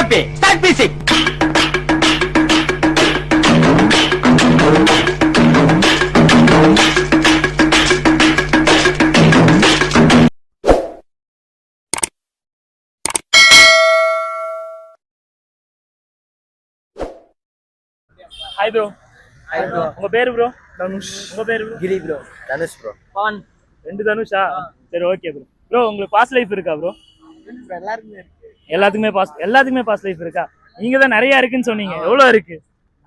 Okay, start music. Hi bro. Hi bro. உங்க பேரு bro? Dhanush. உங்க பேரு bro? கிரி ப்ரோ. தனுஷ் ப்ரோ. பவன். ரெண்டு தனுஷா? சரி ஓகே bro. Bro உங்களுக்கு பாஸ் லைஃப் இருக்கா bro? எல்லாருக்குமே இருக்கு. எல்லாத்துக்குமே பாஸ் லைஃப் இருக்கா? நீங்க தான் நிறைய இருக்குன்னு சொன்னீங்க. எவ்வளவு இருக்கு?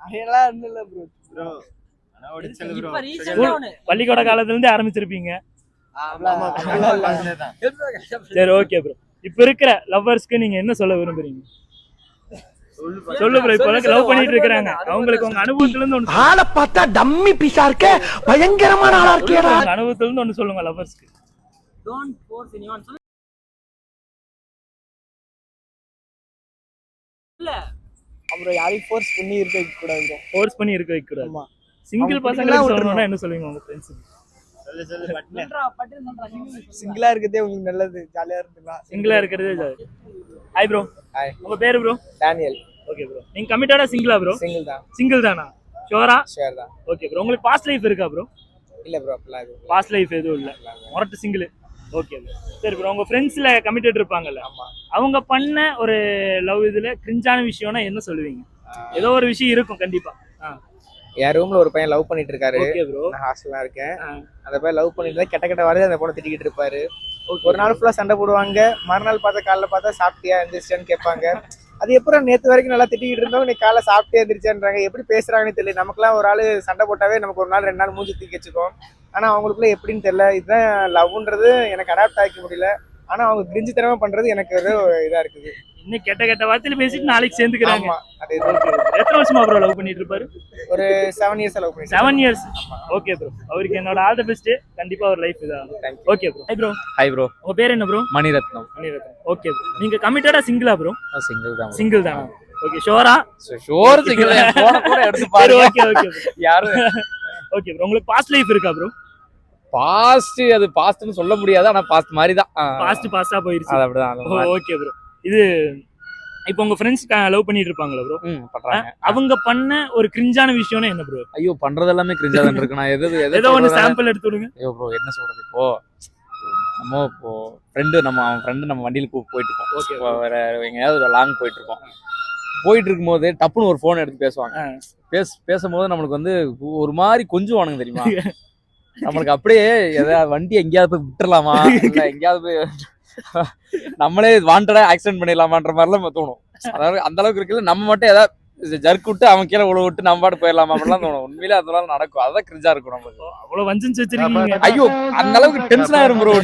நிறையலாம் இல்ல ப்ரோ. ப்ரோ. انا ஓடிச்சல ப்ரோ. பள்ளிக்கூட காலத்துல இருந்து ஆரம்பிச்சிருப்பீங்க. ஆமா. சரி ஓகே bro. இப்ப இருக்கிற லவ்வர்ஸ்க்கு நீங்க என்ன சொல்ல விரும்புறீங்க? சொல்லு bro. இப்போ லவ் பண்ணிட்டு இருக்காங்க. அவங்களுக்கு உங்க அனுபவத்துல இருந்து ஒன்னு ஆளை பார்த்தா டம்மி பீஸா இருக்க, பயங்கரமான ஆளா இருக்கேடா. உங்க அனுபவத்துல இருந்து ஒன்னு சொல்லுங்க லவ்வர்ஸ்க்கு. Don't force anyone. இல்ல அப்புறம் யாரையும் ஃபோர்ஸ் பண்ணி இருக்க வைக்க கூடாது ப்ரோ. ஃபோர்ஸ் பண்ணி இருக்க வைக்க கூடாது. ஆமா. சிங்கிள் பசங்களுக்கு சொல்லணும்னா என்ன சொல்லுவீங்க உங்க ஃப்ரெண்ட்ஸ்க்கு? சொல்லு பட்ல. பட்டு சொல்றாங்க. சிங்கிளா இருக்கதே உங்களுக்கு நல்லது. ஜாலியா இருந்துக்கலாம். சிங்கிளா இருக்கிறதே ஜாலி. Hi bro. ஹாய். உங்க பேரு ப்ரோ? டானியல். Okay bro. நீங்க கமிட்டடா சிங்கிளா ப்ரோ? சிங்கிள் தான். சிங்கிள் தானா? ஷூரா? ஷேர் தான். Okay bro. உங்களுக்கு பாஸ்ட் லைஃப் இருக்கா ப்ரோ? இல்ல ப்ரோ அப்படிலாம் எதுவும் இல்ல. பாஸ்ட் லைஃப் எதுவும் இல்ல. மொரட்டு சிங்கிள். Okay bro. சரி ப்ரோ. உங்க ஃப்ரெண்ட்ஸ்ல கமிட்டட் இருப்பாங்கல்ல? ஆமா. அவங்க பண்ண ஒரு லவ் இதுல கிரிஞ்சான விஷயம்னா என்ன சொல்லுவீங்க? ஏதோ ஒரு விஷயம் இருக்கும் கண்டிப்பா. என் ரூம்ல ஒரு பையன் லவ் பண்ணிட்டு இருக்காரு. Okay bro. நான் ஹாஸ்டல்ல இருக்கேன். அந்த பையன் லவ் பண்ணிட்டு கெட்ட வார்த்தை அந்த பொண்ணை திட்டிக்கிட்டு இருப்பாரு. ஒரு நாள் ஃபுல்லா சண்டை போடுவாங்க. மறுநாள் பார்த்தா காலைல பார்த்தா சாப்பிட்டியா எந்திரிச்சான்னு கேட்பாங்க. அது எப்பறம் நேத்து வரைக்கும் நல்லா திட்டிக்கிட்டு இருந்தோம், நீ காலைல சாப்பிட்டே எந்திரிச்சான்றாங்க. எப்படி பேசுறாங்கன்னு தெரியல. நமக்குலாம் ஒரு ஆளு சண்டை போட்டாவே நமக்கு ஒரு நாள் 2 நாள் மூஞ்சி தூக்கி வச்சுக்கோம். ஆனா அவங்களுக்குள்ள எப்படின்னு தெரியல. இதுதான் லவ்ன்றது எனக்கு அடாப்ட் ஆகிக்க முடியல. ஆனா அவங்க கிரிஞ்சித்தனமா பண்றது எனக்கு ஒரு இதா இருக்குது. இன்னும் கெட்ட வார்த்தையில பேசிட்டு நாளைக்கு சேர்ந்துக்கிறாங்க. ஆமா. அது எத்தனை வருஷமா ப்ரோ லவ் பண்ணிட்டு இருப்பாரு? ஒரு 7 இயர்ஸ் லவ் பண்ணிட்டு. 7 இயர்ஸ். Okay bro. அவருக்கு என்னோட ஆல் தி பெஸ்ட். கண்டிப்பா ஒரு லைஃப் இதான். Okay bro. Hi bro. Hi bro. உங்க பேர் என்ன ப்ரோ? மணிரத்னம். Okay bro. நீங்க கமிட்டடா சிங்கிளா ப்ரோ? சிங்கிள் தான். சிங்கிள் தானா? ஓகே ஷூரா? Sure single. போன கூட எடுத்து பாருங்க. Okay bro. யாரு? Okay bro. உங்களுக்கு பாஸ்ட் லைஃப் இருக்கா ப்ரோ? பாஸ்ட் அது பாஸ்ட்னு சொல்ல முடியாது. ஆனா பாஸ்ட் மாதிரி தான். பாஸ்டா போயிருச்சு. அது அப்படிதான். Okay bro. இது இப்போ உங்க ஃப்ரெண்ட்ஸ் லவ் பண்ணிட்டு இருப்பாங்களா ப்ரோ? பண்றாங்க. அவங்க பண்ண ஒரு கிரிஞ்சான விஷயம்னா என்ன ப்ரோ? ஐயோ பண்றது எல்லாமே கிரிஞ்சா தான் இருக்கு. நான் ஏதோ ஒன்னு சாம்பிள் எடுத்து விடுங்க. ஐயோ ப்ரோ என்ன சொல்றது இப்போ அவன் ஃப்ரெண்டு நம்ம வண்டியில போயிட்டு இருக்கோம். ஓகே வேற எங்கேயாவது ஒரு லாங் போயிட்டு இருக்கோம். போயிட்டு இருக்கும்போது டப்புன்னு ஒரு போன் எடுத்து பேசுவாங்க. பேசும்போது நம்மளுக்கு வந்து ஒரு மாதிரி கொஞ்சம் வானுங்க தெரியுமா? நம்மளுக்கு அப்படியே ஏதாவது வண்டி எங்கேயாவது போய் விட்டுறலாமா, இல்ல எங்கேயாவது போய் நம்மளே வாண்டடா ஆக்சிடென்ட் பண்ணிடலாமான்ற மாதிரிலாம் நம்ம தோணும். அதாவது அந்த அளவுக்கு இருக்குல்ல, நம்ம மட்டும் ஏதாவது ஜர்க் விட்டு அவன் கீழே உழவு விட்டு நம்ம பாட்டு போயிடலாமா அப்படிலாம் தோணும். உண்மையிலே அதெல்லாம் நடக்கும். அதான் கிரிஞ்சா இருக்கும் நம்மளுக்கு. அவ்வளவு வஞ்சன்ஸ் வச்சிருக்கீங்க. ஐயோ அந்த அளவுக்கு டென்ஷன் ஆயிரும் ப்ரோ.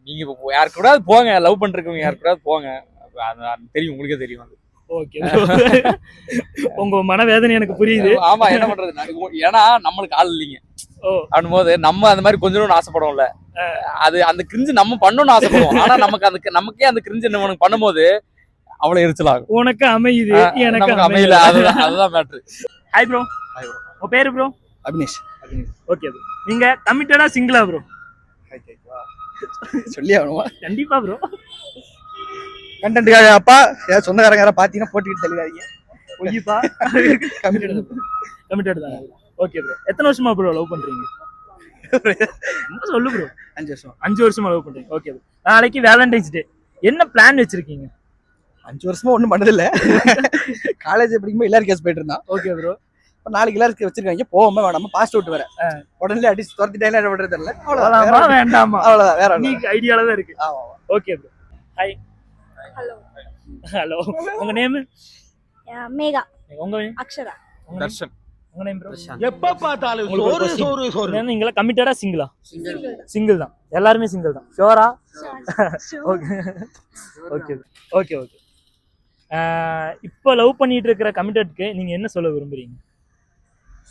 நீங்க யாரு கூட போங்க, லவ் பண்றவங்க யாரு கூட போங்க, தெரியும் உங்களுக்கே தெரியும் அது. ஓகே உங்க மனவேதனை எனக்கு புரியுது. ஆமா என்ன பண்றது, ஏன்னா நம்மளுக்கு ஆள் இல்லைங்க. அப்படின்போது நம்ம அந்த மாதிரி கொஞ்சம் ஆசைப்படுவோம்ல, அது அந்த கிரிஞ்சு நம்ம பண்ணணும்னு ஆசைப்படுவோம். ஆனா நமக்கே அந்த கிரிஞ்சு நம்மளுக்கு பண்ணும்போது அவ்வளவு எரிச்சலாகும். உனக்கு அமையுது, எனக்கு அமையல. அதுதான் மேட்ரு. Hi bro. உங்க பேரு ப்ரோ? அபினேஷ். Okay bro. நீங்க கமிட்டடா சிங்கிளா ப்ரோ? சொல்லி ஆகணுமா? கண்டிப்பா ப்ரோ. கண்டென்ட்காக அப்பா ஏதாவது சொந்தக்காரங்க யாராவது பாத்தீங்கன்னா போட்டுக்கிட்டு தள்ளிடாதீங்க. ஒய்யுப்பா. கமிட்டட் தான். Okay bro. எத்தனை வருஷமா ப்ரோ லவ் பண்றீங்க? சொல்லு ப்ரோ. 5 வருஷம். 5 வருஷமா லவ் பண்றீங்க. Okay bro. நாளைக்கு வேலண்டைன்ஸ் டே, என்ன பிளான் வச்சிருக்கீங்க? 5 வருஷமா ஒண்ணும் பண்ணதில்ல. காலேஜ் படிக்கும்போது எல்லாரும் கேஸ் போயிட்டு இருந்தான். Okay bro. இப்ப நாளைக்கு எல்லாரும் வச்சிருக்காங்க, போவோமா வேணாமா, பாஸ்ட் அவுட் வர உடனே அடிச்சு துரத்திட்டேன், என்ன பண்றது தெரியல. அவ்வளவுதான், வேண்டாமா? அவ்வளவுதான், வேற நீ ஐடியால தான் இருக்கு. ஆமா. Okay bro. ஹாய். ஹலோ. உங்க நேம்? மேகா. உங்க நேம்? அக்ஷரா. தர்ஷன். உங்க நேம் ப்ரோ? எப்ப பார்த்தாலும் சோறு. நீங்க கமிட்டடா சிங்கிளா? சிங்கிள் தான். எல்லாருமே சிங்கிள் தான். ஷூரா? Okay okay okay okay. இப்போ லவ் பண்ணிட்டு இருக்கிற கமிட்டட்க்கு நீங்க என்ன சொல்ல விரும்புறீங்க?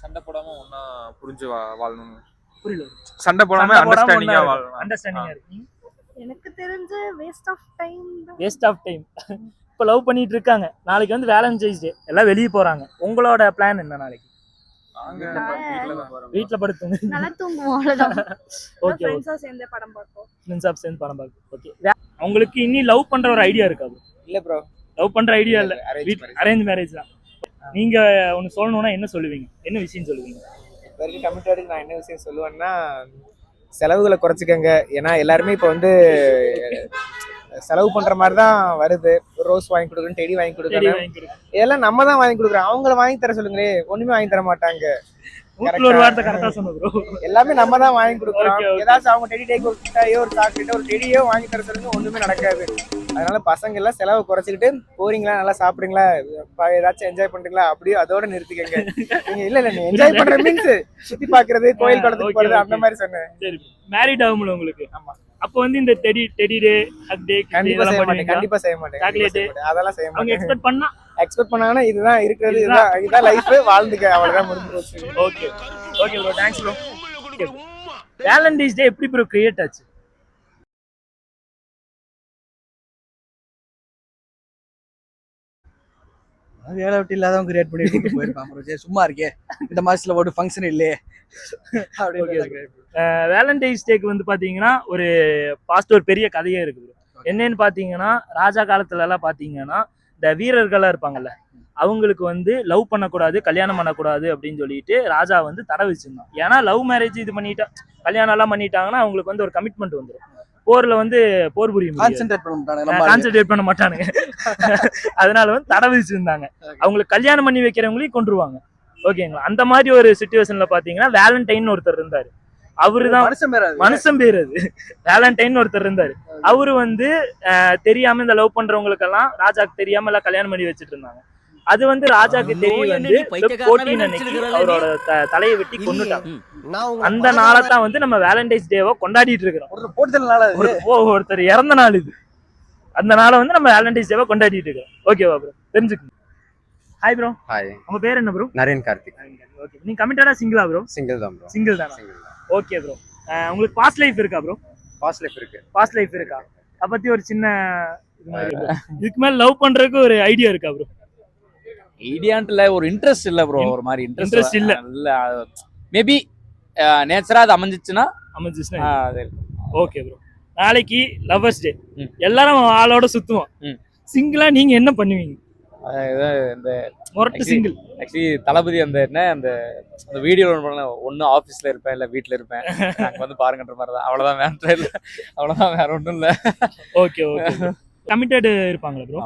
சண்டை போடாம ஒண்ணா புரிஞ்சு வாழணும். புரியல. சண்டை போடாம அண்டர்ஸ்டாண்டிங்கா வாழணும். அண்டர்ஸ்டாண்டிங்கா இருக்கு. எனக்கு தெரிஞ்சு waste of time. Waste of time. இப்போ லவ் பண்ணிட்டு இருக்காங்க, நாளைக்கு வந்து வேலண்டைன்ஸ் டே, எல்லாம் வெளியே போறாங்க. உங்களோட பிளான் என்ன? நாளைக்கு வீட்ல படுத்துங்க, நல்லா தூங்குவோம், அவ்வளவுதான். ஓகே. ஃப்ரெண்ட்ஸா சேர்ந்து படம் பார்ப்போம். ஃப்ரெண்ட்ஸா சேர்ந்து படம் பார்ப்போம். ஓகே. உங்களுக்கு இனி லவ் பண்ற ஒரு ஐடியா இருக்கா ப்ரோ? இல்ல ப்ரோ. லவ் பண்ற ஐடியா இல்ல, அரேஞ்ச் அரேஞ்ச் மேரேஜ் தான். நீங்க ஒன்னு சொல்லணும்னா என்ன சொல்லுவீங்க, என்ன விஷயம் சொல்லுவீங்க? வரைக்கும் கமிட்டடுக்கு நான் என்ன விஷயம் சொல்லுவேன்னா, செலவுகளை குறைச்சிக்கங்க. ஏன்னா எல்லாருமே இப்போ வந்து செலவு பண்ற மாதிரி தான் வருது. ரோஸ் வாங்கி கொடுக்குறேன், டெடி வாங்கி கொடுக்குறேன், இதெல்லாம் நம்ம தான் வாங்கி கொடுக்குறோம். அவங்கள வாங்கி தர சொல்லுங்களே, ஒண்ணுமே வாங்கி தர மாட்டாங்க. ஒரு வார்த்தை கரெக்டா சொன்ன ப்ரோ. எல்லாமே நம்ம தான் வாங்கி கொடுக்குறோம். Okay, okay. ஏதாச்சும் அவங்க டெடி டேக்கு ஒரு கிட்டாயோ ஒரு சாக்லேட்டோ ஒரு டெடியோ வாங்கி தர சொல்லுங்க, ஒண்ணுமே நடக்காது. அதனால பசங்க எல்லாம் செலவை குறைச்சிக்கிட்டு போறீங்களா, நல்லா சாப்பிடுறீங்களா, ஏதாச்சும் என்ஜாய் பண்றீங்களா, அப்படியே அதோட நிறுத்திக்கங்க. நீங்க இல்ல நீ என்ஜாய் பண்ற மீன்ஸ் சுத்தி பாக்குறது, கோயில் குளத்துக்கு போறது, அந்த மாதிரி சொன்னேன். சரி, மேரிட் ஆகும்ல உங்களுக்கு? ஆமா. அப்போ வந்து இந்த டெடி டே, ஹக் டே கண்டிப்பா செய்ய மாட்டேன், கண்டிப்பா செய்ய மாட்டேன். சாக்லேட் அதெல்லாம் செய்ய அவங்க மாட்டேன். எக்ஸ்பெக்ட் பண்ணாங்கன்னா இதுதான் இருக்கிறது, இதுதான் லைஃப், வாழ்ந்துக்க, அவ்வளவுதான் முடிஞ்சு போச்சு. Okay okay bro, thanks bro. Valentine's day எப்படி ப்ரோ கிரியேட் ஆச்சு? வேலை விட்டு இல்லாதவங்க கிரியேட் பண்ணி போயிருப்பான் ப்ரோ. சரி சும்மா இருக்கே, இந்த மாசத்துல ஒரு ஃபங்க்ஷன் இல்லையே அப்படின்னு. வேலண்டைன்ஸ் டேக்கு வந்து பாத்தீங்கன்னா ஒரு பாஸ்ட் ஒரு பெரிய கதையே இருக்கு ப்ரோ. என்னன்னு பாத்தீங்கன்னா, ராஜா காலத்துல எல்லாம் பாத்தீங்கன்னா இந்த வீரர்களா இருப்பாங்கல்ல, அவங்களுக்கு வந்து லவ் பண்ணக்கூடாது, கல்யாணம் பண்ணக்கூடாது அப்படின்னு சொல்லிட்டு ராஜா வந்து தடை வச்சிருந்தான். ஏன்னா லவ் மேரேஜ் இது பண்ணிட்டா, கல்யாணம் எல்லாம் பண்ணிட்டாங்கன்னா அவங்களுக்கு வந்து ஒரு கமிட்மெண்ட் வந்துடும். போர்ல வந்து போர் புரிய கான்சென்ட்ரேட் பண்ண மாட்டானுங்க. அதனால வந்து தடை வச்சிருந்தாங்க. அவங்களுக்கு கல்யாணம் பண்ணி வைக்கிறவங்களையும் கொண்டுருவாங்க. ஓகேங்களா? அந்த மாதிரி ஒரு சிச்சுவேஷன்ல பாத்தீங்கன்னா வேலண்டைன் ஒருத்தர் இருந்தாரு. அவருதான் மனுஷன் பேர், அது வேலண்டைன் ஒருத்தர் இருந்தாரு. அவரு வந்து தெரியாம இந்த லவ் பண்றவங்களுக்கெல்லாம் ராஜாக்கு தெரியாம எல்லாம் கல்யாணம் பண்ணி வச்சுட்டு இருந்தாங்க. அது வந்து ராஜாக்கு தெரிய வந்து 14 அன்னைக்கு அவரோட தலையை வெட்டி கொன்னுட்டாங்க. அந்த நாளைத்தான் வந்து நம்ம வேலண்டைன்ஸ் டேவை கொண்டாடிட்டு இருக்கிறோம். ஒருத்தர் இறந்த நாள் இது. அந்த நாளை வந்து நம்ம வேலண்டைன்ஸ் டேவை கொண்டாடிட்டு இருக்கோம். ஓகேவா ப்ரோ? தெரிஞ்சுக்கணும். Hi bro. ஹாய். உங்க பேர் என்ன ப்ரோ? நரேன் கார்த்திக். ஓகே. நீங்க கமிட்டடா சிங்கிளா ப்ரோ? சிங்கிள் தான் ப்ரோ. சிங்கிள் தானா? Okay bro. உங்களுக்கு பாஸ்ட் லைஃப் இருக்கா ப்ரோ? பாஸ்ட் லைஃப் இருக்கு. பாஸ்ட் லைஃப் இருக்கா? அத பத்தி ஒரு சின்ன இது மாதிரி இதுக்கு மேல லவ் பண்றதுக்கு ஒரு ஐடியா இருக்கா ப்ரோ? ஐடியான்ட்டு இல்ல, ஒரு இன்ட்ரெஸ்ட் இல்ல ப்ரோ. ஒரு மாதிரி இன்ட்ரெஸ்ட் இல்ல. மேபி நேச்சரா அது அமைஞ்சிச்சுன்னா. Okay bro. நாளைக்கு லவ்வர்ஸ் டே, எல்லாரும் ஆளோட சுத்துவோம். சிங்கிளா நீங்க என்ன பண்ணுவீங்க? இந்த மொரட்டு சிங்கிள். ஆக்சுவலி தளபதி அந்த என்ன அந்த வீடியோ ஒன்னு ஆபீஸ்ல இருப்பேன், இல்ல வீட்டுல இருப்பேன், அங்க வந்து பாருங்கன்ற மாதிரி தான். அவ்வளவுதான், வேற இல்ல. அவ்வளவுதான், வேற ஒண்ணும் இல்ல. Okay okay. கமிட்டட் இருப்பாங்களா ப்ரோ?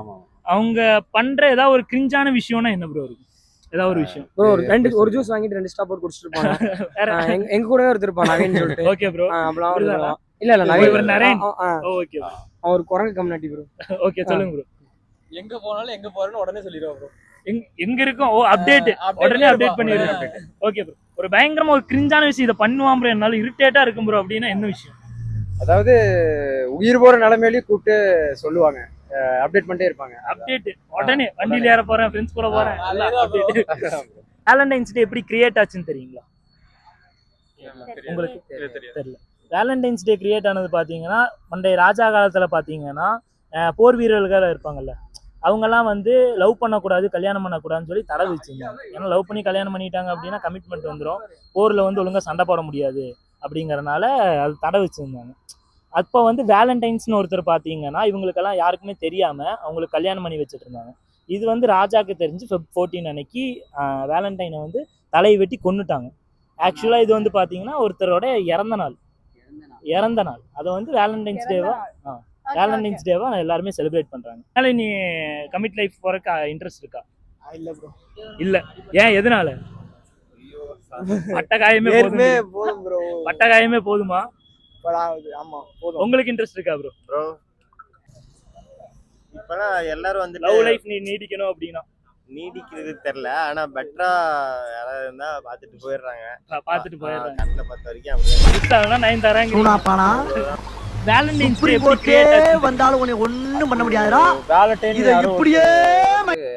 அவங்க பண்ற ஏதாவது ஒரு கிரிஞ்சான விஷயம்னா என்ன ப்ரோ இருக்கும்? ஏதாவது ஒரு விஷயம் ப்ரோ, ஒரு ஜூஸ் வாங்கிட்டு 2 ஸ்டாப் போட்டு குடிச்சிட்டு இருப்பாங்க. எங்க கூடவே ஒருத்தர் இருப்பான், நவீன் சொல்லிட்டு. Okay bro. அப்பலாம் இல்ல நவீன். ஓகே. அவர் குரங்கு கம்யூனிட்டி ப்ரோ. ஓகே, சொல்லுங்க ப்ரோ. எங்க போனாலும் எங்க போறேன்னு உடனே சொல்லிடுவோம் ப்ரோ. எங்க இருக்கும்? அப்டேட் உடனே அப்டேட் பண்ணிடுறேன். Okay bro. ஒரு பயங்கரமா ஒரு கிரிஞ்சான விஷயம் இதை பண்ணுவான் ப்ரோ, என்னால இரிட்டேட்டா இருக்கும் ப்ரோ அப்படின்னா என்ன விஷயம்? அதாவது உயிர் போற நிலைமையிலேயே கூப்பிட்டு சொல்லுவாங்க, அப்டேட் பண்ணிட்டே இருப்பாங்க. அப்டேட் உடனே வண்டியில ஏற போறேன், ஃப்ரெண்ட்ஸ் கூட போறேன். வேலண்டைன்ஸ் டே எப்படி கிரியேட் ஆச்சுன்னு தெரியுங்களா உங்களுக்கு? தெரியல. வேலண்டைன்ஸ் டே கிரியேட் ஆனது பாத்தீங்கன்னா பண்டைய ராஜா காலத்துல பாத்தீங்கன்னா போர் வீரர்கள் இருப்பாங்கல்ல, அவங்கெல்லாம் வந்து லவ் பண்ணக்கூடாது, கல்யாணம் பண்ணக்கூடாதுன்னு சொல்லி தடை வச்சிருந்தாங்க. ஏன்னா லவ் பண்ணி கல்யாணம் பண்ணிட்டாங்க அப்படின்னா கமிட்மெண்ட் வந்துடும், போர்ல வந்து ஒழுங்கா சண்டை போட முடியாது அப்படிங்கறதுனால அது தடை வச்சிருந்தாங்க. அப்போ வந்து வேலண்டைன்ஸ்னு ஒருத்தர் பார்த்தீங்கன்னா இவங்களுக்கெல்லாம் யாருக்குமே தெரியாம அவங்களுக்கு கல்யாணம் பண்ணி வச்சுட்டு இருந்தாங்க. இது வந்து ராஜாக்கு தெரிஞ்சு Feb 14 அன்னைக்கு வேலண்டைனை வந்து தலையை வெட்டி கொன்னுட்டாங்க. ஆக்சுவலாக இது வந்து பார்த்தீங்கன்னா ஒருத்தரோட இறந்த நாள். அதை வந்து வேலண்டைன்ஸ் டேவா எல்லாருமே செலிப்ரேட் பண்றாங்க. அதனால நீ கமிட் லைஃப் போறக்கு இன்ட்ரெஸ்ட் இருக்கா? இல்ல ப்ரோ. இல்ல. ஏன், எதனால? பட்டகாயமே போதும் ப்ரோ. பட்டகாயமே போதுமா? ஆமா போதும். உங்களுக்கு இன்ட்ரெஸ்ட் இருக்கா ப்ரோ? ப்ரோ இப்பெல்லாம் எல்லாரும் வந்து லவ் லைஃப் நீடிக்கணும் அப்படின்னா நீடிக்கிறது தெரியல, ஆனா பெட்டரா யாராவது இருந்தா பாத்துட்டு போயிடுறாங்க. கண்ணில் பார்த்த வரைக்கும் நைன் தராங்க. வேலண்டைன்ஸ் டே வந்தாலும் உன்னை ஒண்ணும் பண்ண முடியாதுடா. வேலண்டைன் இப்படியே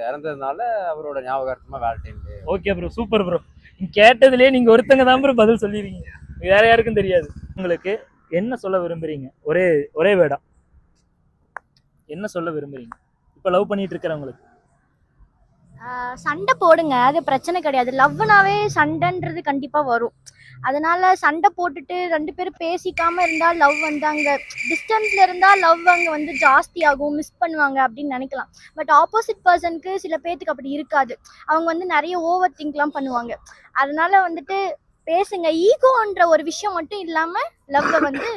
இறந்ததுனால அவரோட ஞாபகார்த்தமா Valentine day. Okay bro, super bro. கேட்டதுலயே நீங்க ஒருத்தங்க தான் ப்ரோ பதில் சொல்லிருக்கீங்க, வேற யாருக்கும் தெரியாது. உங்களுக்கு என்ன சொல்ல விரும்புறீங்க? ஒரே வேர்டா என்ன சொல்ல விரும்புறீங்க இப்ப லவ் பண்ணிட்டு இருக்கிறவங்களுக்கு? சண்டை போடுங்க, அது பிரச்சனை கிடையாது. லவ்னாவே சண்டைன்றது கண்டிப்பா வரும். அதனால சண்டை போட்டுட்டு 2 பேரும் பேசிக்காம இருந்தா லவ் வந்து அங்க டிஸ்டன்ஸ்ல இருந்தா லவ் அங்க வந்து ஜாஸ்தி ஆகும், மிஸ் பண்ணுவாங்க அப்படின்னு நினைக்கலாம். பட் ஆப்போசிட் பர்சனுக்கு சில பேத்துக்கு அப்படி இருக்காது. அவங்க வந்து நிறைய ஓவர் திங்க்லாம் பண்ணுவாங்க. அதனால வந்துட்டு பேசுங்க. ஈகோன்ற ஒரு விஷயம் மட்டும் இல்லாம லவ்வை வந்து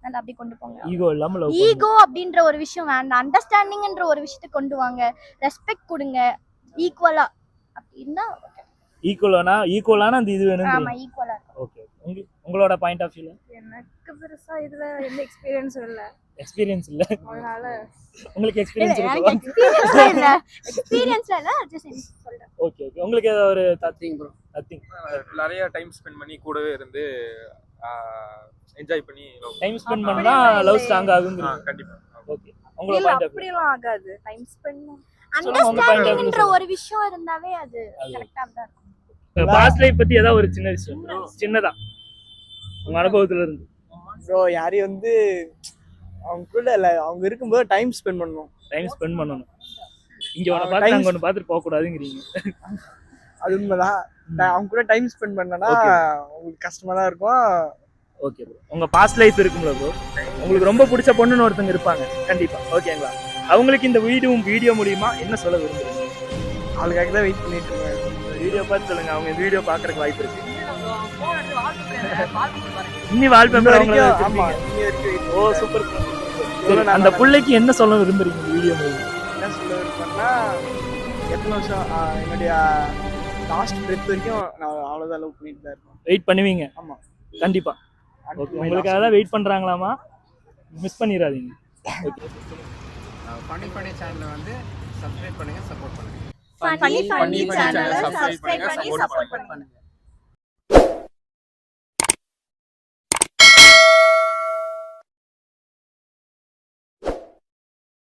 நல்லா அப்படி கொண்டு போங்க. ஈகோ இல்லாம லவ் ஈகோ அப்படின்ற ஒரு விஷயம் வேண்டாம். அண்டர்ஸ்டாண்டிங்ன்ற ஒரு விஷயத்தை கொண்டு வாங்க. ரெஸ்பெக்ட் கொடுங்க ஈக்குவலா. அப்படின்னா ஈக்குவலான அந்த இது வேணும். ஆமா, ஈக்குவலா. ஓகே. உங்களோட பாயிண்ட் ஆஃப் வியூல? எனக்கு பெருசா இதுல எந்த எக்ஸ்பீரியன்ஸும் இல்ல. எக்ஸ்பீரியன்ஸ் இல்ல. அதனால உங்களுக்கு எக்ஸ்பீரியன்ஸ் எனக்கு இருக்கா? எக்ஸ்பீரியன்ஸ் இல்ல, ஜஸ்ட் சொல்றேன். Okay okay. உங்களுக்கு ஏதாவது ஒரு நத்திங் ப்ரோ. நத்திங். நிறைய டைம் ஸ்பெண்ட் பண்ணி கூடவே இருந்து என்ஜாய் பண்ணி டைம் ஸ்பெண்ட் பண்ணா லவ் ஸ்ட்ராங் ஆகுங்கிறீங்க. கண்டிப்பா. ஓகே. உங்களோட பாயிண்ட் ஆஃப் வியூ? அப்படிலாம் ஆகாது. டைம் ஸ்பெண்ட் அண்டர்ஸ்டாண்டிங்ன்ற ஒரு விஷயம் இருந்தாவே அது கரெக்ட்டா தான் இருக்கும். பாஸ்ட் லைஃப் பத்தி ஏதாவது ஒரு சின்ன விஷயம் சின்னதா உங்க அனுபவத்துல இருந்து? ப்ரோ யாரையும் வந்து அவங்க கூட இல்லை, அவங்க இருக்கும்போது டைம் ஸ்பெண்ட் பண்ணணும். டைம் ஸ்பெண்ட் பண்ணணும். இங்க ஒன்று பார்த்து அங்கே ஒன்று பார்த்துட்டு போகக்கூடாதுங்கிறீங்க. அது உண்மைதான். அவங்க கூட டைம் ஸ்பெண்ட் பண்ணனா உங்களுக்கு கஷ்டமா தான் இருக்கும். Okay bro. உங்க பாஸ்ட் லைஃப் இருக்கும்ல ப்ரோ, உங்களுக்கு ரொம்ப பிடிச்ச பொண்ணுன்னு ஒருத்தங்க இருப்பாங்க கண்டிப்பா. ஓகேங்களா? அவங்களுக்கு இந்த வீடியோ மூலியமா என்ன சொல்ல விரும்புறீங்க? அவளுக்காக தான் வெயிட் பண்ணிட்டு இருக்கேன். வீடியோ பார்த்து சொல்லுங்க. அவங்க வீடியோ பார்க்கறதுக்கு வாய்ப்பு இருக்கு. இன்னி வால்பேப்பர் அவங்க ஆமா. ஓ சூப்பர். அந்த புள்ளைக்கு என்ன சொல்ல விரும்புறீங்க வீடியோ மூலியமா? என்ன சொல்ல விரும்புறேன்னா, எத்தனை வருஷம் என்னுடைய லாஸ்ட் பிரெத் வரைக்கும் நான் அவ்வளோதான் லவ் பண்ணிட்டு தான் இருக்கேன். வெயிட் பண்ணுவீங்க? ஆமா கண்டிப்பா. ஓகே. உங்களுக்காக தான் வெயிட் பண்றாங்களாமா, மிஸ் பண்ணிடாதீங்க. ஓகே. ஃபன்னி சேனலை வந்து சப்ஸ்கிரைப் பண்ணுங்க, சப்போர்ட் பண்ணுங்க. ஃபன்னி சேனலை சப்ஸ்கிரைப் பண்ணி சப்போர்ட் பண்ணுங்க.